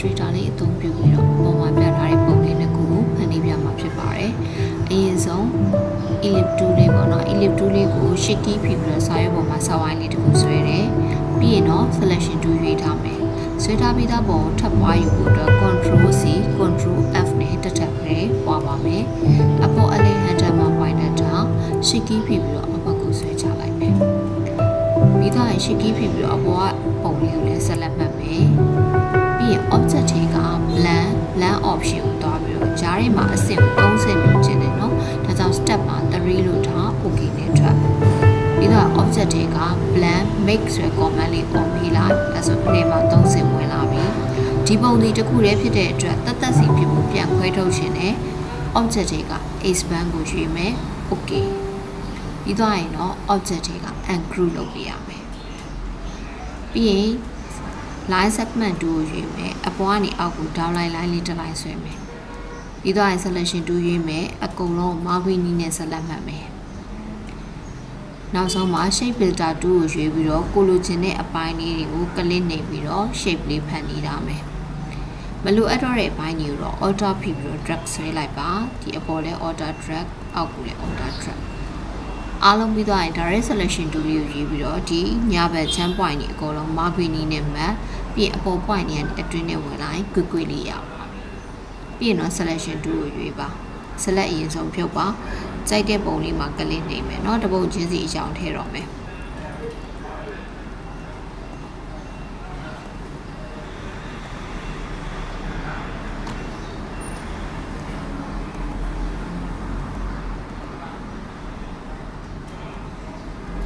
illustrator လေးအသုံးပြုပြီးတော့ပုံမှန်ပြထားတဲ့ပုံလေးနှစ်ခုကိုဖန်တီးပြမှာဖြစ်ပါတယ်။အရင်ဆုံး ellipse tool လေးပေါ့နော် ellipse tool လေးကို shift key ဖိပြီးတော့စာရွက်ပေါ်မှာစာဝိုင်းလေးတစ်ခုဆွဲတယ်။ပြီးရင်တော့ selection tool ရွေးထားမယ်။ဆွဲထားပြီးသားပုံကိုထပ်ပွားယူဖို့အတွက် control C control F နဲ့တစ်ထပ်ပဲပွားပါမယ်။အပေါ်အလေး handle မှာ pointer ထား shift key ဖိပြီးတော့အဘက်ကိုဆွဲချလိုက်မယ်။ပြီးတော့ shift key ဖိပြီးတော့အပေါ်ကပုံလေးကိုလည်းဆက်လက်မှတ်မယ်။ပြီးရင် object တွေက blend option ကိုတွားပြီးတော့ဂျားထဲမှာအဆင့်ကို30လို့ကျင်တယ်နော်ဒါကြောင့် step မှာ3လို့ထား okay နဲ့ထွက်ပြီးတော့ object တွေက blend make ဆိုတဲ့ command လေးပေါ်ပြီးလိုက်အဲဆိုဒီမှာ30ဝင်လာပြီဒီပုံဒီတစ်ခုတည်းဖြစ်တဲ့အတွက်တတ်စီဖြစ်ဖို့ပြန်ခွဲထုတ်ခြင်းနဲ့ object တွေက expand ကိုရွေးမယ် okay ပြီးတော့ရင်တော့ object တွေက ungroup လုပ်ပြရမယ်ပြီးရင်line segment 2ကိုရွေးမယ်အပေါ်ကနေအောက်ကို down line လေးတစ်လိုက်ဆွဲမယ်ပြီးတော့ selection 2ရွေးမယ်အကုန်လုံး marquee နည်းနဲ့ဆက်လက်မှတ်မယ်နောက်ဆုံးမှာ shape filter 2ကိုရွေးပြီးတော့ကိုလိုချင်တဲ့အပိုင်းလေးတွေကို click နေပြီးတော့ shape လေးဖန်တီးထားမယ်မလိုအပ်တော့တဲ့အပိုင်းတွေကိုတော့ alt ဖိပြီးတော့ drag ဆွဲလိုက်ပါဒီအပေါ်လဲ alt drag အောက်ကိုလဲ alt dragအားလုံးပြီးသွားရင် direct selection tool လေးကိုရွေးပြီးတော့ဒီညာဘက်ချမ်း point တွေအကုန်လုံး marquee နည်းနဲ့မှတ်ပြီးအပေါ် point တွေအတွင်းနဲ့ဝင်လိုက်ကွယ်လေးရပါပြီးရင်တော့ selection tool ကိုရွေးပါ select အရင်ဆုံးဖြုတ်ပါကြိုက်တဲ့ပုံလေးမှာကလစ်နေမယ်เนาะတစ်ပုံချင်းစီအကြောင်းထည့်တော့မယ်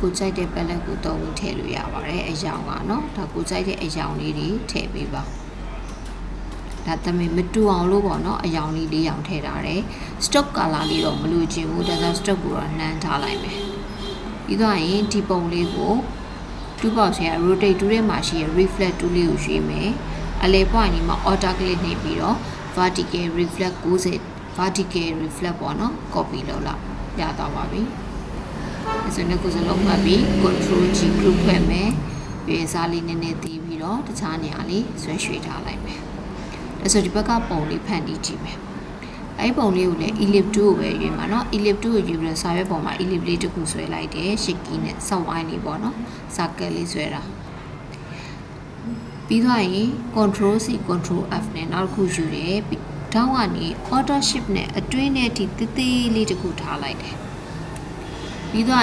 ကိုကြိုက်တဲ့ palette ကိုတုံးထည့်လို့ရပါတယ်အရောင်ကเนาะဒါကိုကြိုက်တဲ့အရောင်လေးတွေထည့်ပေးပါဒါသမီးမတူအောင်လို့ပေါ့နော်အယောင်လေး၄ရောင်ထည့်ထားတယ် stock color လေးတော့မလိုချင်ဘူးဒါကြောင့် stock ကိုတော့နှမ်းထားလိုက်မယ်ပြီးတော့ရင်ဒီပုံလေးကို2 box ရဲ့ rotate tool ထဲမှာရှိတဲ့ reflect tool လေးကိုရွေးမယ်အလဲ point ဒီမှာ auto click နှိပ်ပြီးတော့ vertical reflect 90 vertical reflect ပေါ့နော် copy လုပ်လိုက်ရတော့ပါပြီအဲဆိုတော့ကိုစလုံးမှတ်ပြီး control G group ဖွဲ့မယ်ပြီးစားလေးနည်းနည်းတီးပြီးတော့တခြားနေရာလေးဆွဲရွှေ့ထားလိုက်မယ်ဒါဆိုဒီဘက်ကပုံလေးဖန်တီးကြည့်မယ်အဲ့ပုံလေးကိုလည်း ellipse 2ကိုပဲရွေးမှာเนาะ ellipse 2ကိုရွေးပြီးတော့စာရွက်ပေါ်မှာ ellipse လေးတစ်ခုဆွဲလိုက်တယ် shift key နဲ့ set line လေးပေါ့เนาะ circle လေးဆွဲတာပြီးတော့ရင် control C control F နဲ့နောက်တစ်ခုယူတယ်ထောင်းကနေ auto shift နဲ့အတွင်းနဲ့အထိတေးသေးလေးတစ်ခုထားလိုက်တယ်ပြီးတော့